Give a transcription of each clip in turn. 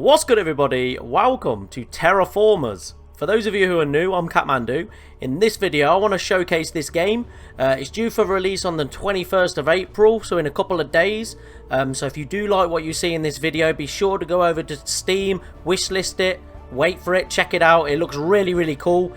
What's good, everybody? Welcome to Terraformers. For those of you who are new, I'm Kathmandu. In this video I want to showcase this game. It's due for release on the 21st of April, so in a couple of days. So if you do like what you see in this video, be sure to go over to Steam, wishlist it, wait for it, check it out. It looks really cool.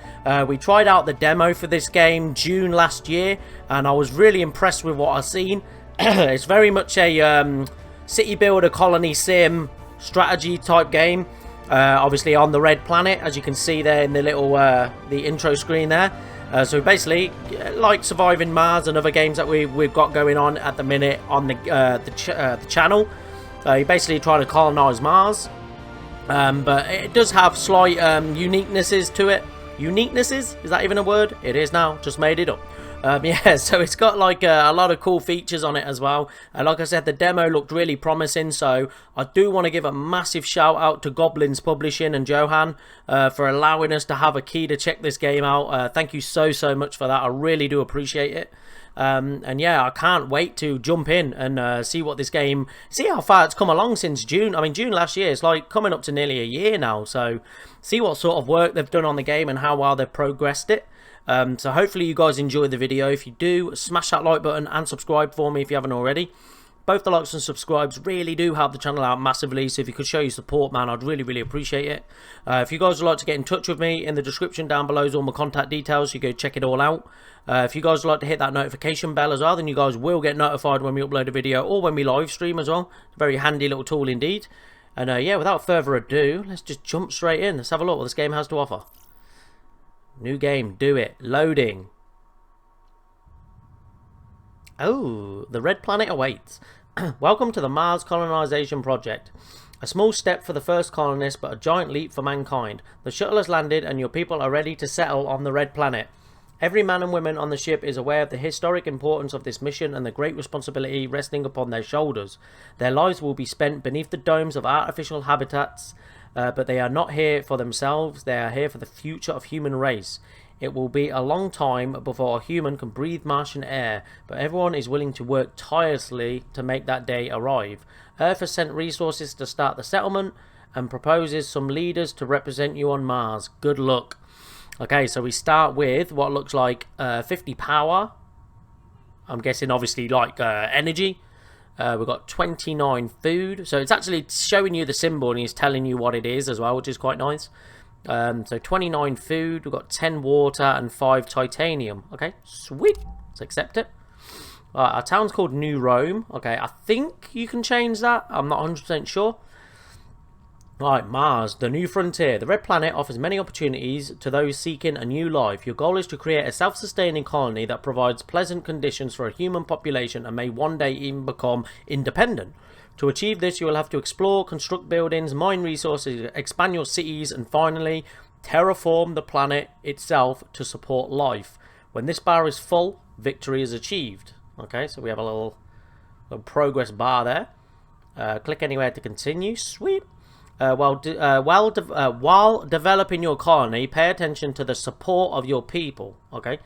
We tried out the demo for this game June last year and I was really impressed with what I've seen. It's very much a city builder, colony sim, strategy type game. Obviously on the red planet, as you can see there in the little the intro screen there. So basically, like surviving Mars and other games that we've got going on at the minute on the channel. You're basically trying to colonize Mars, but it does have slight uniquenesses to it. Uniquenesses? Is that even a word? It is now. Just made it up. Yeah, so it's got like a lot of cool features on it as well. And like I said, the demo looked really promising, so I do want to give a massive shout out to Goblins Publishing and Johan for allowing us to have a key to check this game out. Thank you so much for that. I really do appreciate it. And yeah, I can't wait to jump in and see what this game, see how far it's come along since June. I mean, June last year, it's like coming up to nearly a year now, so see what sort of work they've done on the game and how well they've progressed it. So hopefully you guys enjoyed the video. If you do, smash that like button and subscribe for me if you haven't already. Both the likes and subscribes really do help the channel out massively, so if you could show your support, man, I'd really appreciate it. If you guys would like to get in touch with me, in the description down below is all my contact details, so you go check it all out. If you guys would like to hit that notification bell as well, then you guys will get notified when we upload a video or when we live stream as well. It's a very handy little tool indeed. And yeah, without further ado, let's just jump straight in. Let's have a look what this game has to offer. New game, do it. Loading. Oh, the red planet awaits. Welcome to the Mars Colonization Project. A small step for the first colonists, but a giant leap for mankind. The shuttle has landed and your people are ready to settle on the red planet. Every man and woman on the ship is aware of the historic importance of this mission and the great responsibility resting upon their shoulders. Their lives will be spent beneath the domes of artificial habitats, but they are not here for themselves, they are here for the future of human race. It will be a long time before a human can breathe Martian air, but everyone is willing to work tirelessly to make that day arrive. Earth has sent resources to start the settlement and proposes some leaders to represent you on Mars. Good luck. Okay, so we start with what looks like 50 power. I'm guessing obviously like energy. We've got 29 food, so it's actually showing you the symbol and it's telling you what it is as well, which is quite nice. So 29 food, we've got 10 water and 5 titanium. Okay, sweet. Let's accept it. Our town's called New Rome. Okay, I think you can change that. I'm not 100% sure. Right, Mars, the new frontier. The red planet offers many opportunities to those seeking a new life. Your goal is to create a self-sustaining colony that provides pleasant conditions for a human population and may one day even become independent. To achieve this, you will have to explore, construct buildings, mine resources, expand your cities, and finally, terraform the planet itself to support life. When this bar is full, victory is achieved. Okay, so we have a little progress bar there. Click anywhere to continue. Sweet. While developing your colony, pay attention to the support of your people. Okay,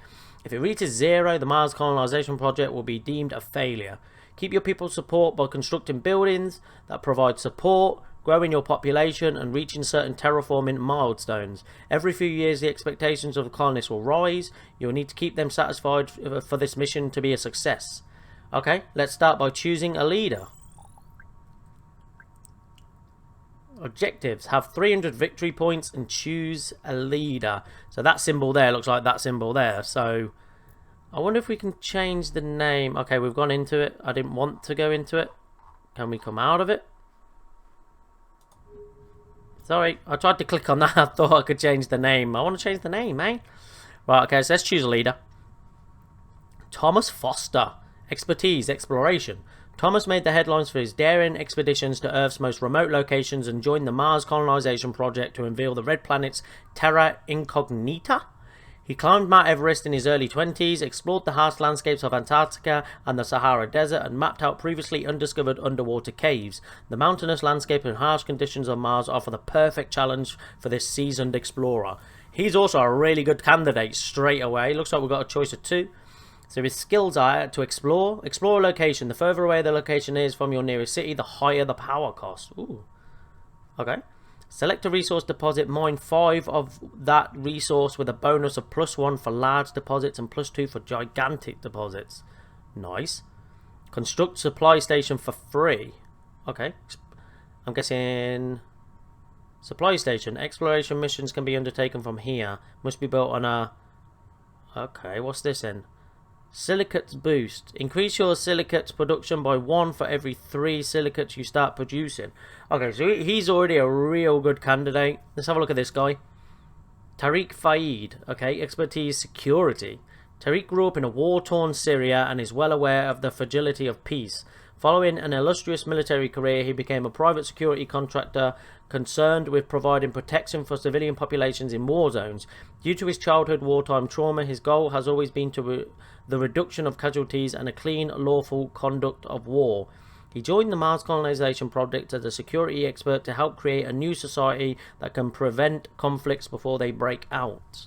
if it reaches 0, the Mars Colonization Project will be deemed a failure. Keep your people's support by constructing buildings that provide support, growing your population, and reaching certain terraforming milestones. Every few years, the expectations of the colonists will rise. You'll need to keep them satisfied for this mission to be a success. Okay, let's start by choosing a leader. Objectives: have 300 victory points and choose a leader. So that symbol there looks like that symbol there. So I wonder if we can change the name. Okay, we've gone into it. I didn't want to go into it. Can we come out of it? Sorry, I tried to click on that. I thought I could change the name. I want to change the name, eh? Right, okay, so let's choose a leader. Thomas Foster. Expertise, exploration. Thomas made the headlines for his daring expeditions to Earth's most remote locations and joined the Mars Colonization Project to unveil the red planet's terra incognita. He climbed Mount Everest in his early 20s, explored the harsh landscapes of Antarctica and the Sahara Desert, and mapped out previously undiscovered underwater caves. The mountainous landscape and harsh conditions on Mars offer the perfect challenge for this seasoned explorer. He's also a really good candidate straight away. Looks like we've got a choice of 2. So his skills are to explore a location. The further away the location is from your nearest city, the higher the power cost. Ooh. Okay. Select a resource deposit, mine 5 of that resource with a bonus of +1 for large deposits and +2 for gigantic deposits. Nice. Construct supply station for free. Okay. I'm guessing supply station. Exploration missions can be undertaken from here. Must be built on a... Okay, what's this then? Silicates boost. Increase your silicates production by 1 for every 3 silicates you start producing. Okay, so he's already a real good candidate. Let's have a look at this guy. Tariq Faid. Okay, expertise security. Tariq grew up in a war-torn Syria and is well aware of the fragility of peace. Following an illustrious military career, he became a private security contractor concerned with providing protection for civilian populations in war zones. Due to his childhood wartime trauma, his goal has always been the reduction of casualties and a clean, lawful conduct of war. He joined the Mars Colonization project as a security expert to help create a new society that can prevent conflicts before they break out.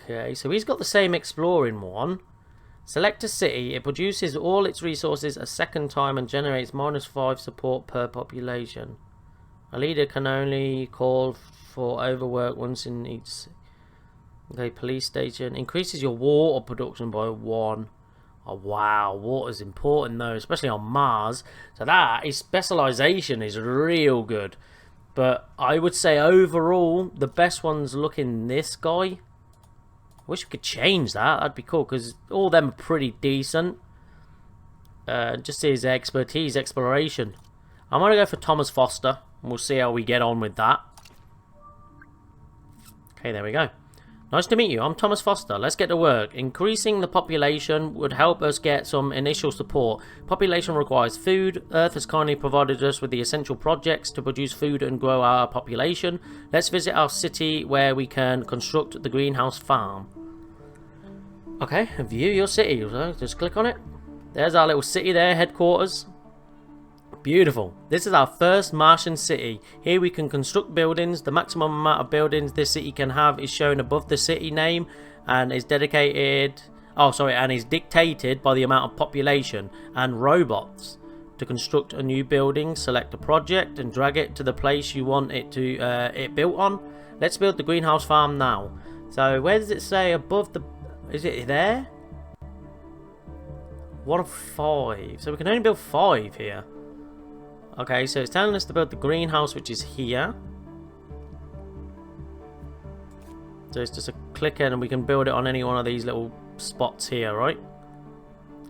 Okay, so he's got the same exploring one. Select a city. It produces all its resources a second time and generates -5 support per population. A leader can only call for overwork once in each. Okay, police station. Increases your water production by 1. Oh wow, water's important though, especially on Mars. So that is specialization is real good. But I would say overall the best one's looking this guy. I wish we could change that. That'd be cool because all of them are pretty decent. Just his expertise, exploration. I'm going to go for Thomas Foster. And we'll see how we get on with that. Okay, there we go. Nice to meet you. I'm Thomas Foster. Let's get to work. Increasing the population would help us get some initial support. Population requires food. Earth has kindly provided us with the essential projects to produce food and grow our population. Let's visit our city where we can construct the greenhouse farm. Okay, view your city. So just click on it. There's our little city there, headquarters. Beautiful. This is our first Martian city. Here we can construct buildings. The maximum amount of buildings this city can have is shown above the city name and is dedicated... Oh, sorry, and is dictated by the amount of population and robots. To construct a new building, select a project and drag it to the place you want it to it built on. Let's build the greenhouse farm now. So where does it say above the... Is it there? 1 of 5. So we can only build 5 here. Okay, so it's telling us to build the greenhouse, which is here. So it's just a click in and we can build it on any one of these little spots here, right?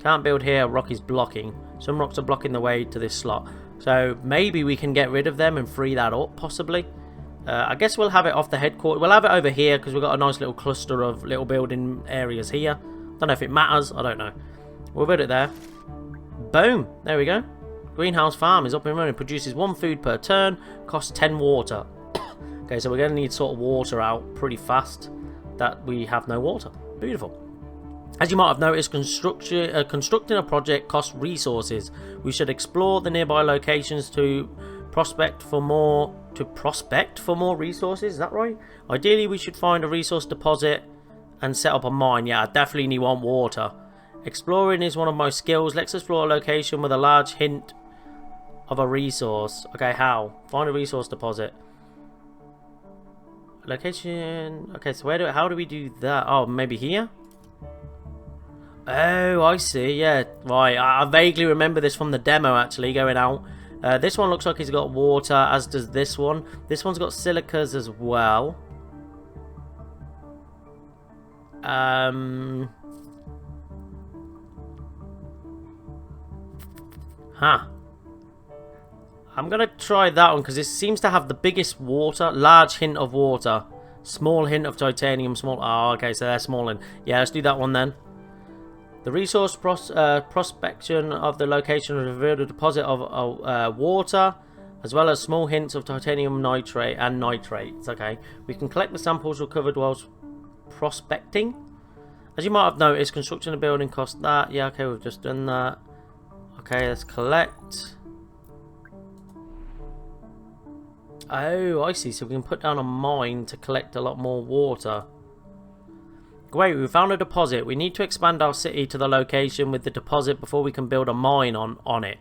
Can't build here, rock is blocking. Some rocks are blocking the way to this slot. So maybe we can get rid of them and free that up, possibly. I guess we'll have it off the headquarters. We'll have it over here because we've got a nice little cluster of little building areas here. Don't know if it matters, I don't know. We'll build it there. Boom, there we go. Greenhouse farm is up and running. Produces 1 food per turn. Costs 10 water. Okay, so we're going to need sort of water out pretty fast. That we have no water. Beautiful. As you might have noticed, constructing a project costs resources. We should explore the nearby locations to prospect for more resources. Is that right? Ideally, we should find a resource deposit and set up a mine. Yeah, I definitely want water. Exploring is one of my skills. Let's explore a location with a large hint of a resource. Okay, how? Find a resource deposit. Location. Okay, so how do we do that? Oh, maybe here? Oh, I see. Yeah, right. I vaguely remember this from the demo, actually, going out. This one looks like he's got water, as does this one. This one's got silicas as well. Huh. I'm going to try that one because it seems to have the biggest water. Large hint of water. Small hint of titanium. Small... Oh, okay, so they're small. Yeah, let's do that one then. The resource prospection of the location revealed a deposit of water, as well as small hints of titanium nitrate and nitrates. Okay, we can collect the samples recovered whilst prospecting. As you might have noticed, constructing a building costs that. Yeah, okay, we've just done that. Okay, let's collect. Oh, I see. So we can put down a mine to collect a lot more water. Great, we found a deposit. We need to expand our city to the location with the deposit before we can build a mine on it.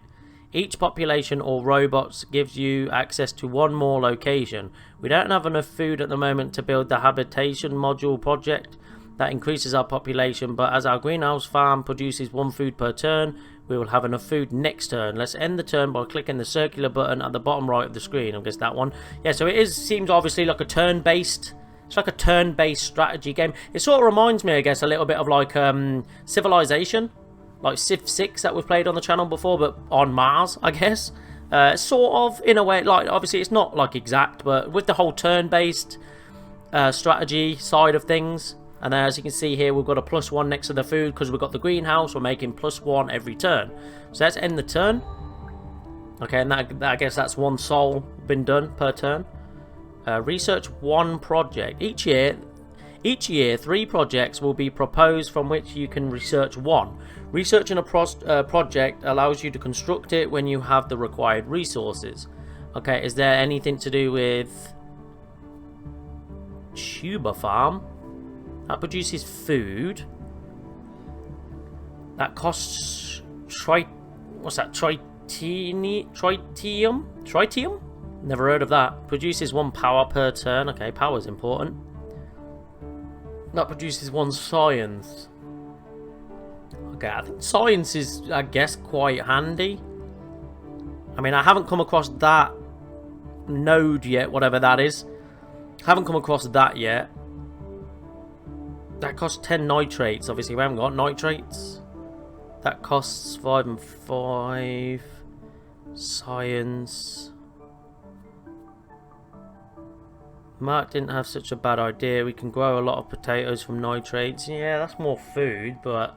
Each population or robots gives you access to one more location. We don't have enough food at the moment to build the habitation module project. That increases our population, but as our greenhouse farm produces 1 food per turn, we will have enough food next turn. Let's end the turn by clicking the circular button at the bottom right of the screen. I guess that one. Yeah, so it seems obviously like a turn-based. It's like a turn-based strategy game. It sort of reminds me, I guess, a little bit of like Civilization, like Civ 6 that we've played on the channel before, but on Mars, I guess. Sort of, in a way, like obviously it's not like exact, but with the whole turn-based strategy side of things. And then as you can see here, we've got a +1 next to the food because we've got the greenhouse. We're making +1 every turn. So let's end the turn. Okay, and I guess that's 1 soul been done per turn. Research 1 project. Each year, 3 projects will be proposed from which you can research 1. Researching a project allows you to construct it when you have the required resources. Okay, is there anything to do with tuber farm? That produces food. That costs what's that? Tritium? Never heard of that. Produces 1 power per turn. Okay, power is important. That produces 1 science. Okay, I think science is, I guess, quite handy. I mean, I haven't come across that node yet, whatever that is. Haven't come across that yet. That costs 10 nitrates. Obviously, we haven't got nitrates. That costs 5 and 5. Science. Mark didn't have such a bad idea. We can grow a lot of potatoes from nitrates. Yeah, that's more food, but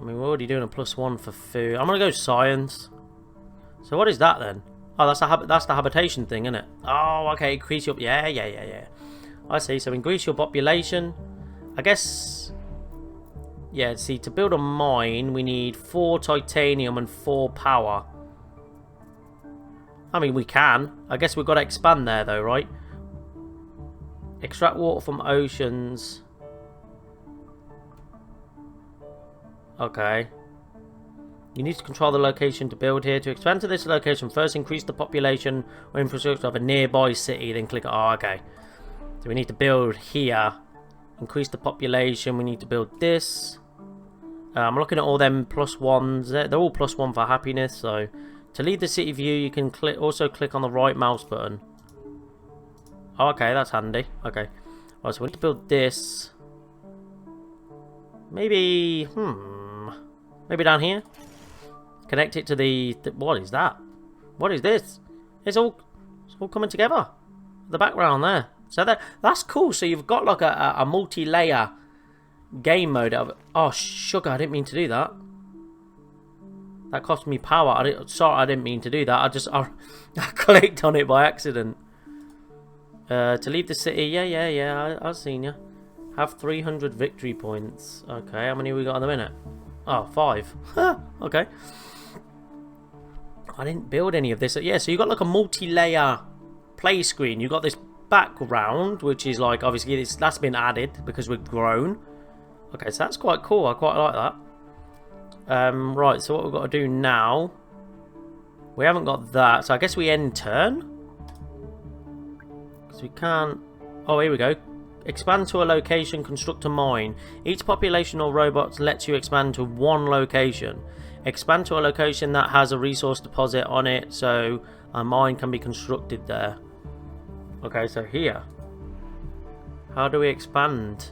I mean, we're already doing a +1 for food. I'm gonna go science. So what is that then? Oh, that's the habitation thing, isn't it? Oh, okay. Increase your yeah. I see. So increase your population. I guess. Yeah. See, to build a mine, we need 4 titanium and 4 power. I mean, we can. I guess we've got to expand there, though, right? Extract water from oceans. Okay. You need to control the location to build here. To expand to this location, first increase the population or infrastructure of a nearby city, then click. Oh, okay. So we need to build here. Increase the population. We need to build this. I'm looking at all them +1s. They're all +1 for happiness. So to leave the city view, you can also click on the right mouse button. Oh, okay, that's handy. Okay. Right, so we need to build this. Maybe, maybe down here. Connect it to the what is that? What is this? It's all coming together. The background there. So that's cool. So you've got like a multi-layer game mode of it. Oh, sugar! I didn't mean to do that. That cost me power. Sorry, I didn't mean to do that. I clicked on it by accident. To leave the city. Yeah. I've seen you. Have 300 victory points. Okay, how many we got in a minute? Oh, 5. Okay. I didn't build any of this. Yeah, so you got like a multi-layer play screen. You got this background, which is like obviously that's been added because we've grown. Okay, so that's quite cool. I quite like that. Right, so what we've got to do now, we haven't got that, so I guess we end turn because we can't. Oh, here we go. Expand to a location, construct a mine. Each population or robot lets you expand to 1 location. Expand to a location that has a resource deposit on it, so a mine can be constructed there. Okay, so here. How do we expand?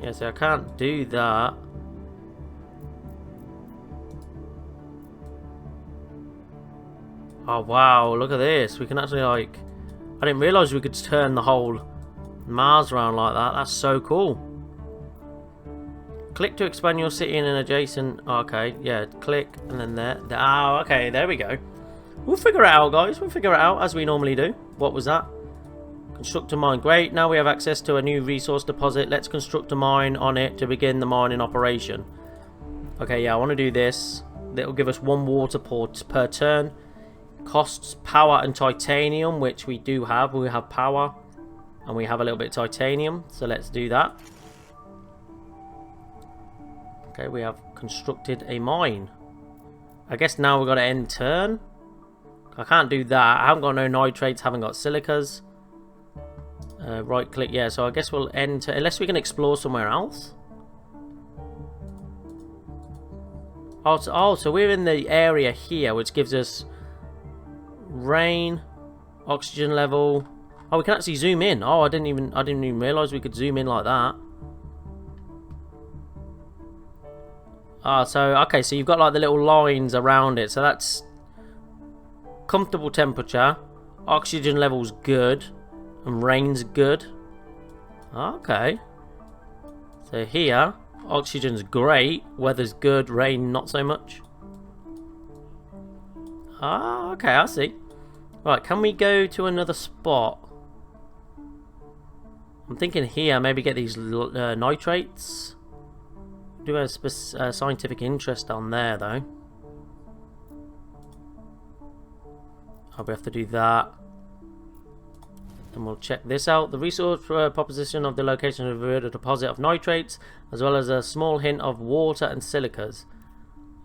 Yeah, so I can't do that. Oh wow, look at this. We can actually like... I didn't realise we could turn the whole Mars around like that. That's so cool. Click to expand your city in an adjacent... Okay, yeah, click and then there. Oh, okay, there we go. We'll figure it out, guys. We'll figure it out as we normally do. What was that? Construct a mine. Great, now we have access to a new resource deposit. Let's construct a mine on it to begin the mining operation. Okay, yeah, I want to do this. That'll give us 1 water port per turn. Costs power and titanium, which we do have. We have power and we have a little bit of titanium, so let's do that. Okay, we have constructed a mine. I guess now we've got to end turn. I can't do that. I haven't got no nitrates, haven't got silicas. Right click, yeah, so I guess we'll end turn, unless we can explore somewhere else. Oh, so we're in the area here, which gives us rain, oxygen level. Oh, we can actually zoom in. Oh, I didn't even realise we could zoom in like that. Ah, so okay, so you've got like the little lines around it. So that's comfortable temperature, oxygen level's good, and rain's good. Okay. So here, oxygen's great, weather's good, rain not so much. Ah, okay, I see. Right, can we go to another spot? I'm thinking here, maybe get these nitrates. Do a scientific interest on there, though. Oh, we have to do that. And we'll check this out. The resource proposition of the location of a deposit of nitrates, as well as a small hint of water and silicas.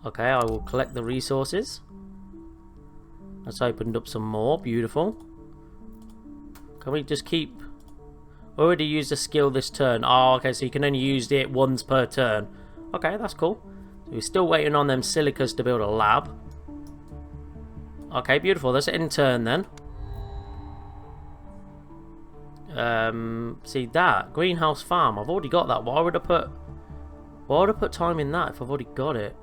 Okay, I will collect the resources. That's opened up some more. Beautiful. Can we just keep... Already used a skill this turn. Oh, okay, so you can only use it once per turn. Okay, that's cool. So we're still waiting on them silicas to build a lab. Okay, beautiful. Let's end turn then. See that greenhouse farm. I've already got that. Why would I put time in that if I've already got it?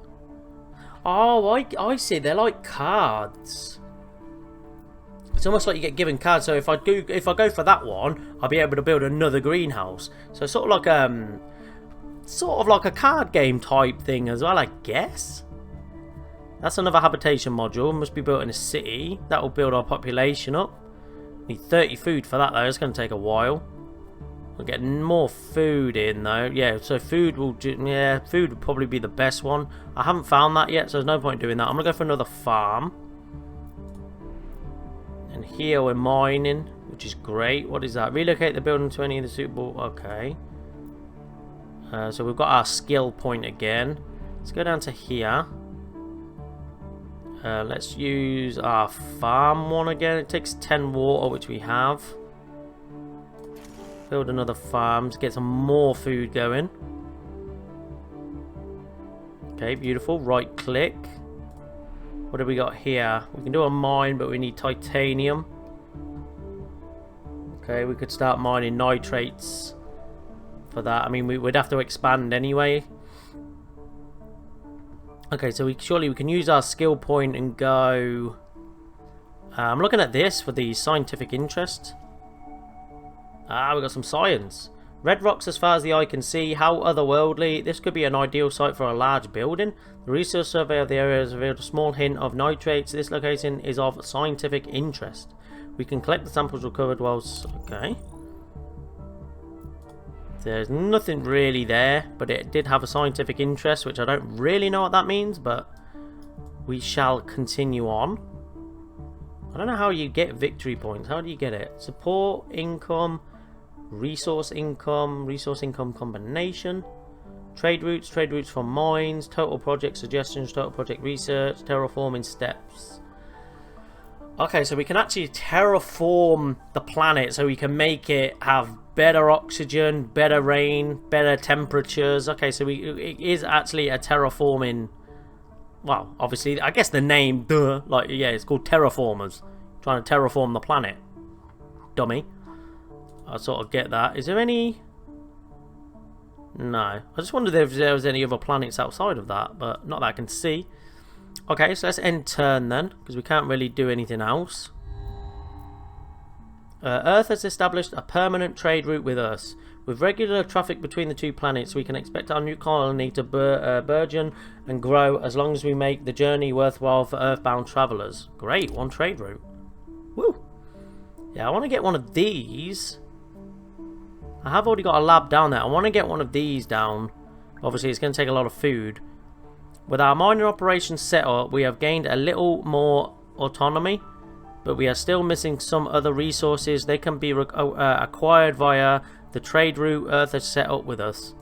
Oh, I see. They're like cards. It's almost like you get given cards. So if I go for that one, I'll be able to build another greenhouse. So sort of like a card game type thing as well, I guess. That's another habitation module. Must be built in a city. That will build our population up. Need 30 food for that though. It's going to take a while. We'll get more food in though. Yeah, so food will food would probably be the best one. I haven't found that yet, so there's no point doing that. I'm gonna go for another farm. And here we're mining, which is great. What is that? Relocate the building to any of the suitable. Okay. So we've got our skill point again. Let's go down to here. Let's use our farm one again. It takes 10 water, which we have. Build another farm to get some more food going. Okay, beautiful. Right click. What do we got here? We can do a mine, but we need titanium. Okay, we could start mining nitrates for that. I mean, we'd have to expand anyway. Okay, so surely we can use our skill point and go... I'm looking at this for the scientific interest. Ah, we got some science. Red rocks as far as the eye can see. How otherworldly. This could be an ideal site for a large building. The research survey of the area has revealed a small hint of nitrates. This location is of scientific interest. We can collect the samples recovered whilst... Okay. There's nothing really there, but it did have a scientific interest, which I don't really know what that means, but we shall continue on. I don't know how you get victory points. How do you get it? Support, income, resource income combination, trade routes for mines, total project suggestions, total project research, terraforming steps. Okay, so we can actually terraform the planet so we can make it have better oxygen, better rain, better temperatures. Okay, so it is actually a terraforming... Well, obviously, I guess the name, it's called Terraformers. Trying to terraform the planet. Dummy. I sort of get that. Is there any... No. I just wondered if there was any other planets outside of that, but not that I can see. Okay, so let's end turn then, because we can't really do anything else. Earth has established a permanent trade route with us. With regular traffic between the two planets, we can expect our new colony to burgeon and grow as long as we make the journey worthwhile for earthbound travellers. Great, one trade route. Woo! Yeah, I want to get one of these. I have already got a lab down there. I want to get one of these down. Obviously, it's going to take a lot of food. With our mining operations set up, we have gained a little more autonomy, but we are still missing some other resources. They can be acquired via the trade route Earth has set up with us.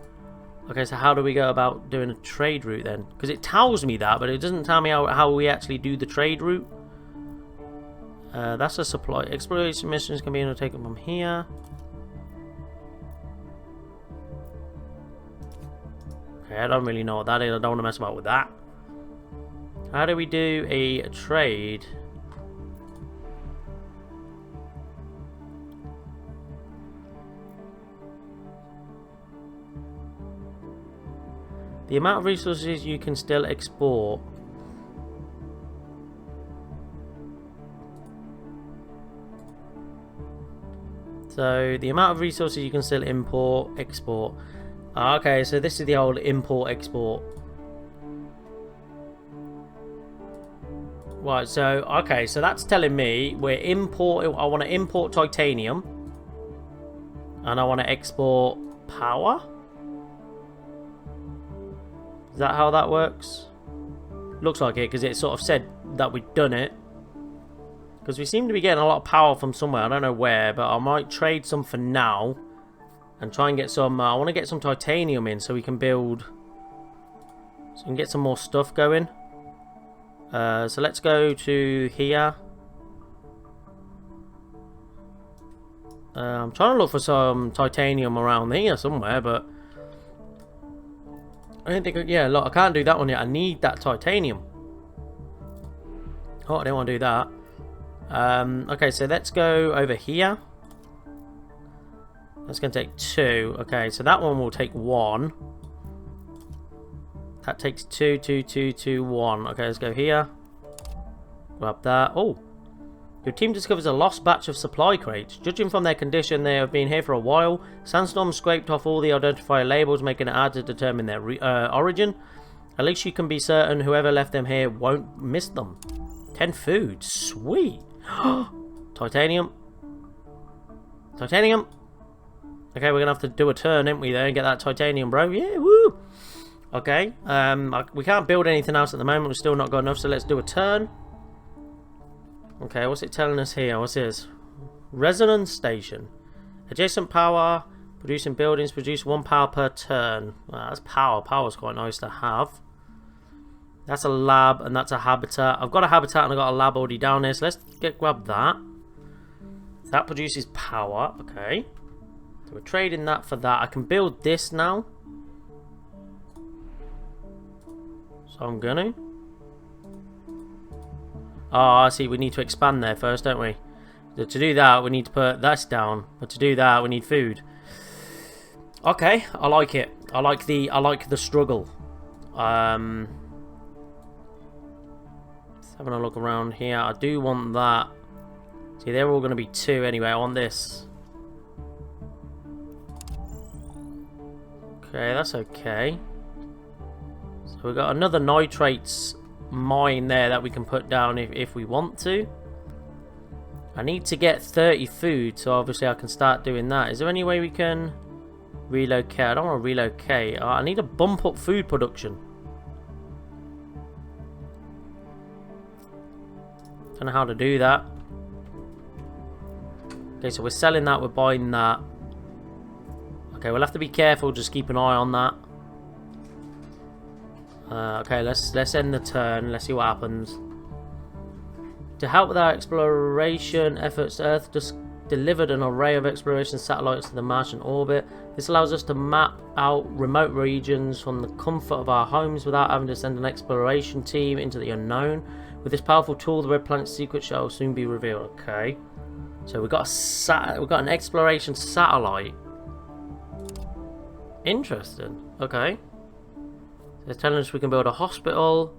Okay, so how do we go about doing a trade route then? Because it tells me that, but it doesn't tell me how we actually do the trade route. That's a supply. Exploration missions can be undertaken from here. Okay, I don't really know what that is. I don't want to mess about with that. How do we do a trade? The amount of resources you can still export. So the amount of resources you can still import, export. Okay, so this is the old import, export. Right, so okay, so that's telling me we're importing. I want to import titanium, and I want to export power. Is that how that works? Looks like it, because it sort of said that we'd done it. Because we seem to be getting a lot of power from somewhere. I don't know where, but I might trade some for now. And try and get some... I want to get some titanium in so we can build... So we can get some more stuff going. So let's go to here. I'm trying to look for some titanium around here somewhere, but... I don't think... Yeah, look, I can't do that one yet. I need that titanium. Oh, I didn't want to do that. Okay, so let's go over here. That's going to take 2. Okay, so that one will take 1. That takes 2, 2, 2, 2, 1. Okay, let's go here. Grab that. Oh! Your team discovers a lost batch of supply crates. Judging from their condition, they have been here for a while. Sandstorm scraped off all the identifier labels, making it hard to determine their origin. At least you can be certain whoever left them here won't miss them. 10 food. Sweet! Titanium. Titanium! Okay, we're going to have to do a turn, ain't we, there, and get that titanium, bro. Yeah, woo! Okay, we can't build anything else at the moment. We've still not got enough, so let's do a turn. Okay, what's it telling us here? What's this? Resonance station. Adjacent power. Producing buildings. Produce 1 power per turn. Well, that's power. Power's quite nice to have. That's a lab and that's a habitat. I've got a habitat and I've got a lab already down there. So let's grab that. That produces power. Okay. So we're trading that for that. I can build this now. So I'm gonna. Oh, I see. We need to expand there first, don't we? So to do that, we need to put this down. But to do that, we need food. Okay, I like it. I like the struggle. Just having a look around here. I do want that. See, they're all going to be 2 anyway. I want this. Okay, that's okay. So we've got another nitrates mine there that we can put down if we want to. I need to get 30 food, so obviously I can start doing that. Is there any way we can relocate? I don't want to relocate. I need to bump up food production. Don't know how to do that. Okay, so we're selling that, we're buying that. Okay, we'll have to be careful, just keep an eye on that. Okay, let's end the turn. Let's see what happens. To help with our exploration efforts, Earth just delivered an array of exploration satellites to the Martian orbit. This allows us to map out remote regions from the comfort of our homes without having to send an exploration team into the unknown. With this powerful tool, the Red Planet's secret shall soon be revealed. Okay, so we've got an exploration satellite. Interesting. Okay. They're telling us we can build a hospital,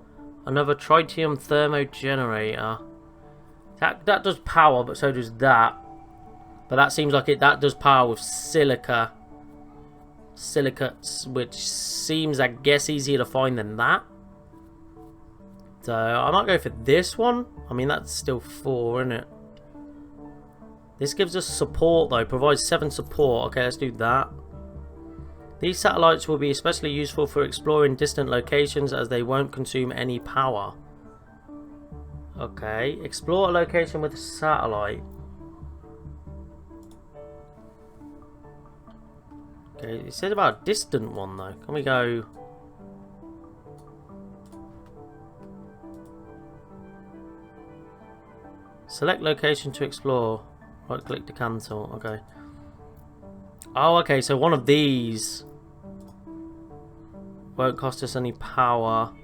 another tritium thermo generator. That does power, but so does that. But that seems like that does power with silicates, which seems, I guess, easier to find than that. So I might go for this one. I mean, that's still 4, isn't it? This gives us support though, provides 7 support. Okay, let's do that. These satellites will be especially useful for exploring distant locations as they won't consume any power. Okay, explore a location with a satellite. Okay, it said about a distant one though. Can we go... Select location to explore. Right click to cancel. Okay. Oh, okay, so one of these won't cost us any power.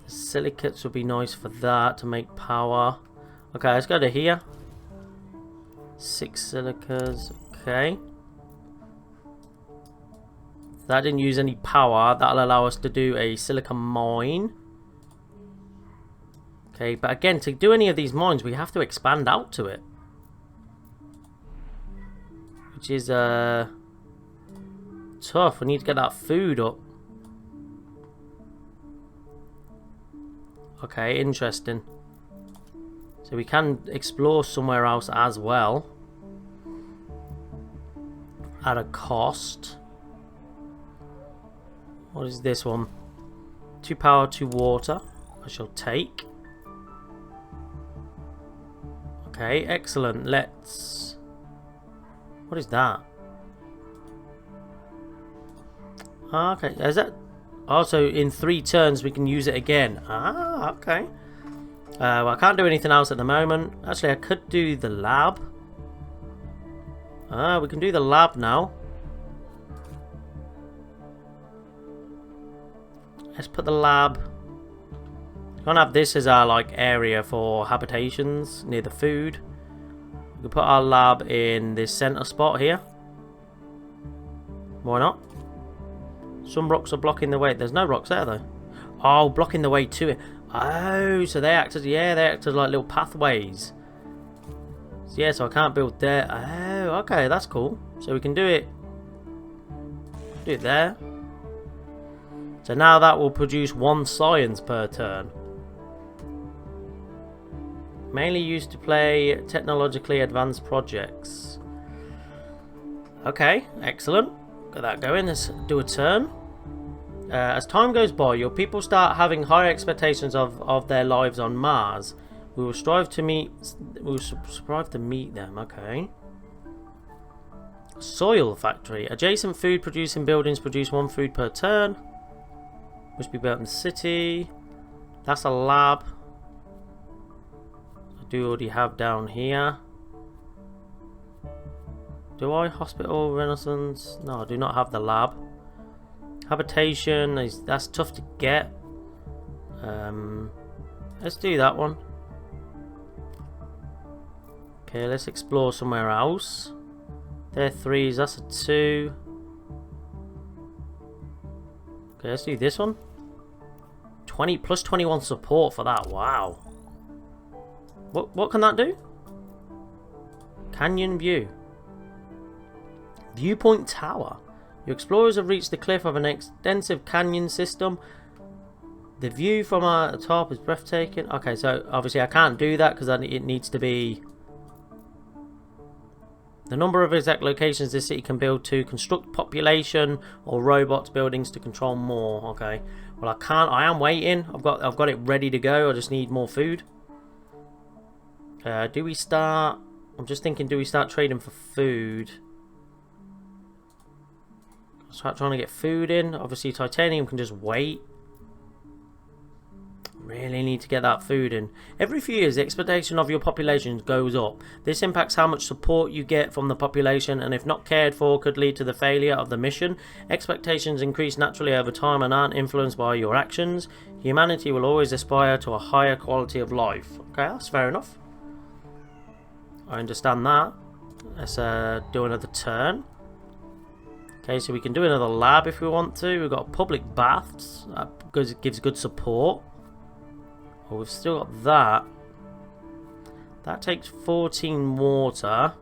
Silicates would be nice for that, to make power. Okay, let's go to here. 6 silicas. Okay. That didn't use any power. That'll allow us to do a silica mine. Okay, but again, to do any of these mines, we have to expand out to it. Which is tough. We need to get that food up. Okay, interesting. So we can explore somewhere else as well. At a cost. What is this one? 2 power, 2 water. I shall take. Okay, excellent. Let's... What is that? Ah, okay. Is that... Also, in 3 turns we can use it again. Ah, okay. Well, I can't do anything else at the moment. Actually, I could do the lab. Ah, we can do the lab now. Let's put the lab... We're gonna have this as our like area for habitations near the food. We can put our lab in this center spot here. Why not? Some rocks are blocking the way. There's no rocks there though. Oh, blocking the way to it. Oh, so they act as, yeah, they act as like little pathways. So, yeah, so I can't build there. Oh, okay, that's cool. So we can do it there. So now that will produce 1 science per turn. Mainly used to play technologically advanced projects. Okay, excellent. Got that going. Let's do a turn. As time goes by, your people start having higher expectations of their lives on Mars. We will strive to meet. We will strive to meet them. Okay. Soil factory. Adjacent food producing buildings produce 1 food per turn. Must be built in the city. That's a lab. I do already have down here. Do I? Hospital, Renaissance? No, I do not have the lab. Habitation, that's tough to get. Let's do that one. Okay, let's explore somewhere else. They're 3s, that's a 2. Okay, let's do this one. 20 plus 21 support for that. Wow. What can that do? Canyon view. Viewpoint tower. Your explorers have reached the cliff of an extensive canyon system. The view from our top is breathtaking. Okay, so obviously I can't do that because it needs to be the number of exact locations this city can build to construct population or robots buildings to control more. Okay, well I can't. I am waiting. I've got it ready to go. I just need more food. Do we start? I'm just thinking. Do we start trading for food? Start trying to get food in. Obviously, titanium can just wait. Really need to get that food in. Every few years, the expectation of your population goes up. This impacts how much support you get from the population, and if not cared for, could lead to the failure of the mission. Expectations increase naturally over time and aren't influenced by your actions. Humanity will always aspire to a higher quality of life. Okay, that's fair enough. I understand that. Let's do another turn. Okay, so we can do another lab if we want to. We've got public baths. That gives good support. Well, we've still got that. That takes 14 water.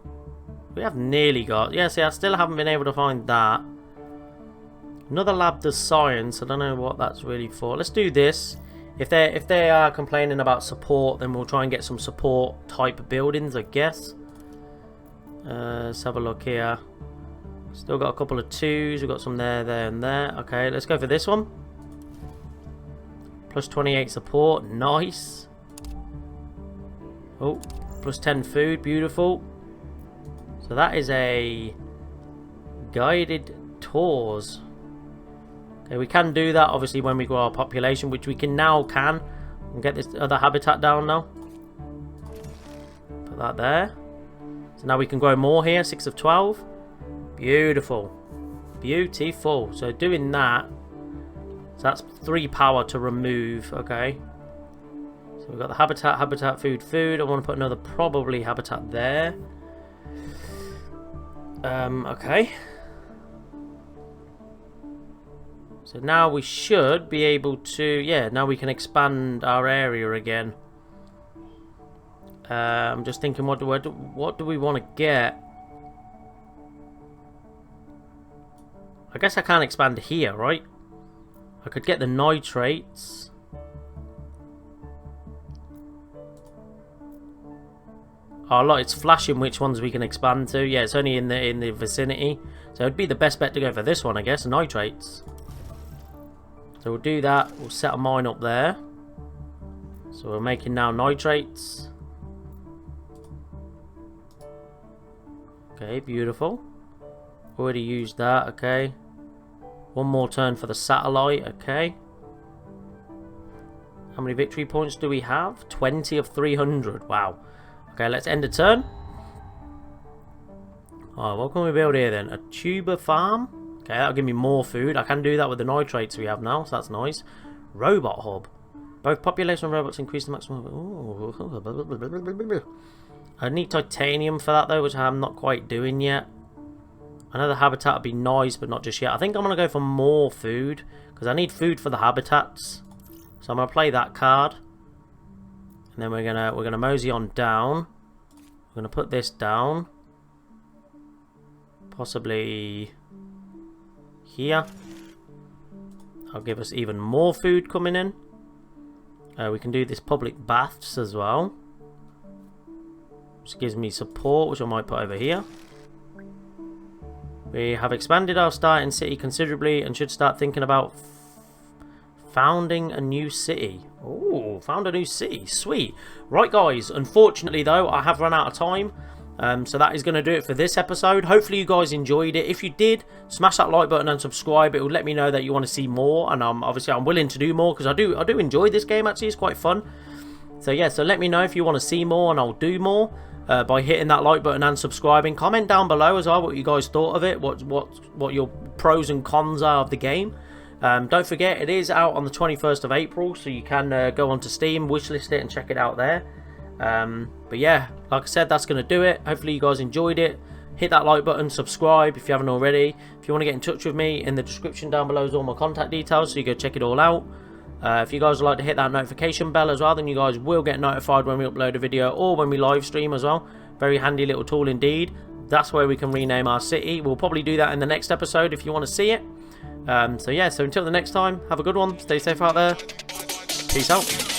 We have nearly got... Yeah, see, I still haven't been able to find that. Another lab does science. I don't know what that's really for. Let's do this. If they are complaining about support, then we'll try and get some support type buildings, I guess. Let's have a look here. Still got a couple of 2s. We've got some there, there, and there. Okay, let's go for this one. Plus 28 support. Nice. Oh, plus 10 food. Beautiful. So that is a guided tours. Okay, we can do that obviously when we grow our population, which we can and get this other habitat down now. Put that there. So now we can grow more here, 6 of 12. Beautiful. Beautiful. So doing that, so that's 3 power to remove. Okay. So we've got the habitat, food. I want to put another probably habitat there. Okay. So now we should be able to, yeah, now we can expand our area again. I'm just thinking, what do we want to get? I guess I can't expand here, right? I could get the nitrates. Oh look, it's flashing which ones we can expand to. Yeah, it's only in the vicinity. So it'd be the best bet to go for this one, I guess, nitrates. So we'll do that. We'll set a mine up there. So we're making now nitrates. Okay, beautiful. Already used that, okay. One more turn for the satellite, okay. How many victory points do we have? 20 of 300, wow. Okay, let's end a turn. Alright, what can we build here then? A tuber farm? Okay, that'll give me more food. I can do that with the nitrates we have now, so that's nice. Robot hub. Both population and robots increase the maximum. Ooh. I need titanium for that though, which I'm not quite doing yet. Another habitat would be nice, but not just yet. I think I'm going to go for more food, because I need food for the habitats. So I'm going to play that card. And then we're gonna mosey on down. We're going to put this down. Possibly here. That'll give us even more food coming in. We can do this public baths as well, which gives me support, which I might put over here. We have expanded our starting city considerably and should start thinking about founding a new city. Oh, found a new city. Sweet. Right, guys. Unfortunately, though, I have run out of time. So that is going to do it for this episode. Hopefully, you guys enjoyed it. If you did, smash that like button and subscribe. It will let me know that you want to see more. And obviously, I'm willing to do more because I do enjoy this game, actually. It's quite fun. So, yeah. So, let me know if you want to see more and I'll do more. By hitting that like button and subscribing. Comment down below as well what you guys thought of it, what your pros and cons are of the game. Don't forget, it is out on the 21st of April, so you can go onto Steam, wishlist it and check it out there. But yeah, like I said, that's going to do it. Hopefully you guys enjoyed it. Hit that like button, subscribe if you haven't already. If you want to get in touch with me, in the description down below is all my contact details, so you go check it all out. If you guys would like to hit that notification bell as well, then you guys will get notified when we upload a video or when we live stream as well. Very handy little tool indeed. That's where we can rename our city. We'll probably do that in the next episode if you want to see it. So yeah, so until the next time, have a good one. Stay safe out there. Peace out.